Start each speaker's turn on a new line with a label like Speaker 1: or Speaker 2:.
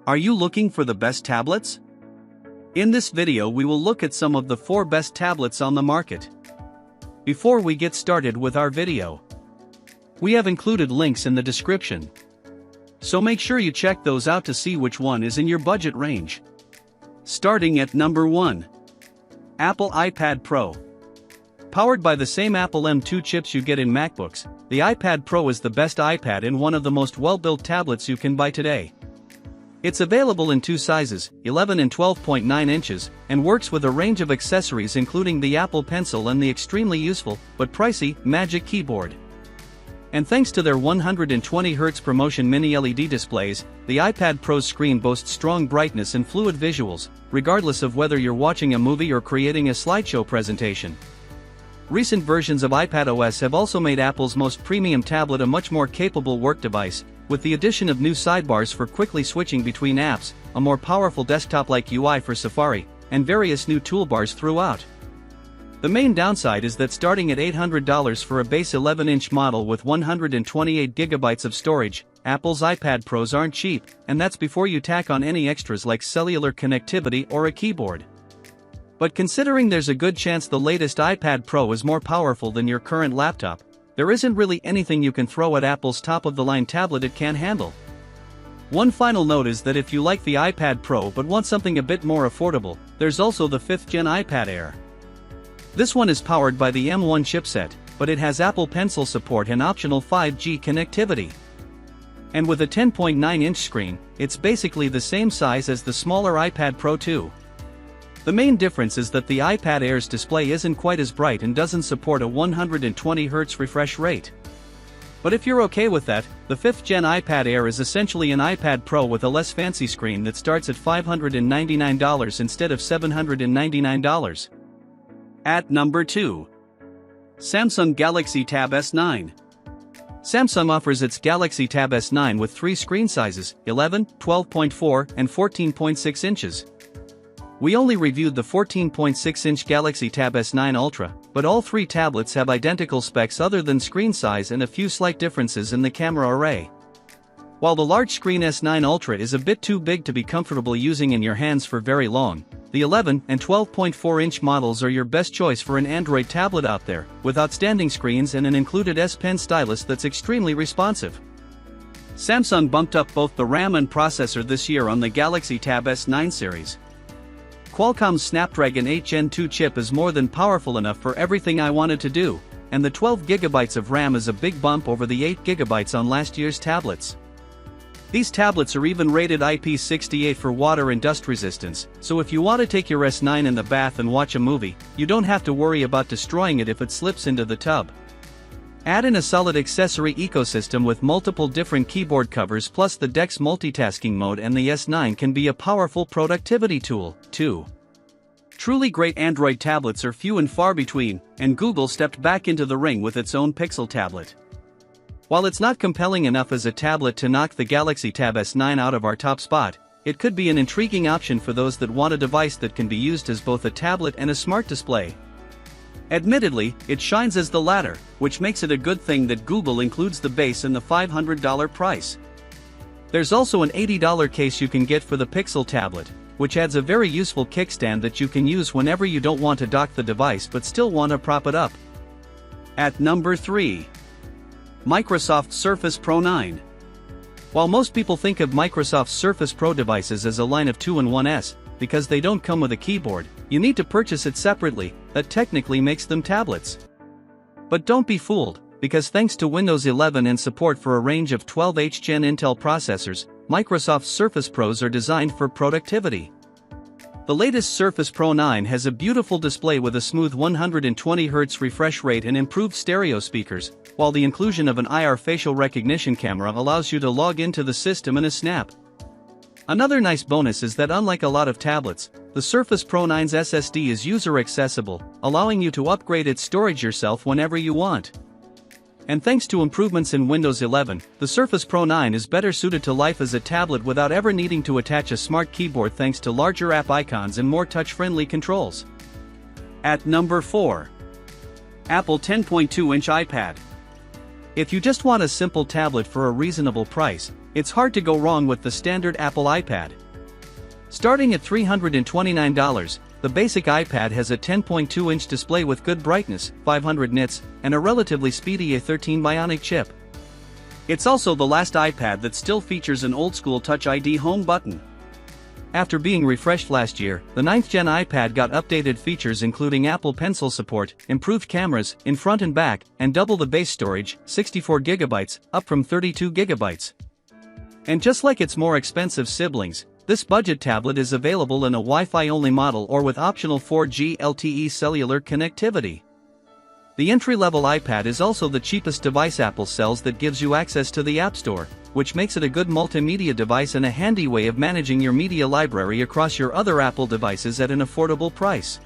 Speaker 1: Are you looking for the best tablets? In this video we will look at some of the 4 best tablets on the market. Before we get started with our video, we have included links in the description, so make sure you check those out to see which one is in your budget range. Starting at number 1. Apple iPad Pro. Powered by the same Apple M2 chips you get in MacBooks, the iPad Pro is the best iPad and one of the most well-built tablets you can buy today. It's available in 2 sizes, 11 and 12.9 inches, and works with a range of accessories including the Apple Pencil and the extremely useful, but pricey, Magic Keyboard. And thanks to their 120Hz ProMotion mini LED displays, the iPad Pro's screen boasts strong brightness and fluid visuals, regardless of whether you're watching a movie or creating a slideshow presentation. Recent versions of iPadOS have also made Apple's most premium tablet a much more capable work device, with the addition of new sidebars for quickly switching between apps, a more powerful desktop-like UI for Safari, and various new toolbars throughout. The main downside is that starting at $800 for a base 11-inch model with 128GB of storage, Apple's iPad Pros aren't cheap, and that's before you tack on any extras like cellular connectivity or a keyboard. But considering there's a good chance the latest iPad Pro is more powerful than your current laptop, there isn't really anything you can throw at Apple's top-of-the-line tablet it can't handle. One final note is that if you like the iPad Pro but want something a bit more affordable, there's also the 5th Gen iPad Air. This one is powered by the M1 chipset, but it has Apple Pencil support and optional 5G connectivity. And with a 10.9-inch screen, it's basically the same size as the smaller iPad Pro 2. The main difference is that the iPad Air's display isn't quite as bright and doesn't support a 120Hz refresh rate. But if you're okay with that, the 5th Gen iPad Air is essentially an iPad Pro with a less fancy screen that starts at $599 instead of $799. At number 2. Samsung Galaxy Tab S9. Samsung offers its Galaxy Tab S9 with 3 screen sizes, 11, 12.4, and 14.6 inches. We only reviewed the 14.6-inch Galaxy Tab S9 Ultra, but all 3 tablets have identical specs other than screen size and a few slight differences in the camera array. While the large screen S9 Ultra is a bit too big to be comfortable using in your hands for very long, the 11 and 12.4-inch models are your best choice for an Android tablet out there, with outstanding screens and an included S Pen stylus that's extremely responsive. Samsung bumped up both the RAM and processor this year on the Galaxy Tab S9 series. Qualcomm's Snapdragon 8 Gen 2 chip is more than powerful enough for everything I wanted to do, and the 12GB of RAM is a big bump over the 8GB on last year's tablets. These tablets are even rated IP68 for water and dust resistance, so if you want to take your S9 in the bath and watch a movie, you don't have to worry about destroying it if it slips into the tub. Add in a solid accessory ecosystem with multiple different keyboard covers plus the DeX multitasking mode, and the S9 can be a powerful productivity tool, too. Truly great Android tablets are few and far between, and Google stepped back into the ring with its own Pixel tablet. While it's not compelling enough as a tablet to knock the Galaxy Tab S9 out of our top spot, it could be an intriguing option for those that want a device that can be used as both a tablet and a smart display. Admittedly, it shines as the latter, which makes it a good thing that Google includes the base in the $500 price. There's also an $80 case you can get for the Pixel tablet, which adds a very useful kickstand that you can use whenever you don't want to dock the device but still want to prop it up. At number 3. Microsoft Surface Pro 9. While most people think of Microsoft's Surface Pro devices as a line of 2-in-1s, because they don't come with a keyboard, you need to purchase it separately. That technically makes them tablets. But don't be fooled, because thanks to Windows 11 and support for a range of 12H Gen Intel processors, Microsoft's Surface Pros are designed for productivity. The latest Surface Pro 9 has a beautiful display with a smooth 120Hz refresh rate and improved stereo speakers, while the inclusion of an IR facial recognition camera allows you to log into the system in a snap. Another nice bonus is that unlike a lot of tablets, the Surface Pro 9's SSD is user-accessible, allowing you to upgrade its storage yourself whenever you want. And thanks to improvements in Windows 11, the Surface Pro 9 is better suited to life as a tablet without ever needing to attach a smart keyboard thanks to larger app icons and more touch-friendly controls. At number 4. Apple 10.2-inch iPad. If you just want a simple tablet for a reasonable price, it's hard to go wrong with the standard Apple iPad. Starting at $329, the basic iPad has a 10.2-inch display with good brightness, 500 nits, and a relatively speedy A13 Bionic chip. It's also the last iPad that still features an old-school Touch ID home button. After being refreshed last year, the 9th Gen iPad got updated features including Apple Pencil support, improved cameras, in front and back, and double the base storage, 64GB, up from 32GB. And just like its more expensive siblings, this budget tablet is available in a Wi-Fi only model or with optional 4G LTE cellular connectivity. The entry-level iPad is also the cheapest device Apple sells that gives you access to the App Store, which makes it a good multimedia device and a handy way of managing your media library across your other Apple devices at an affordable price.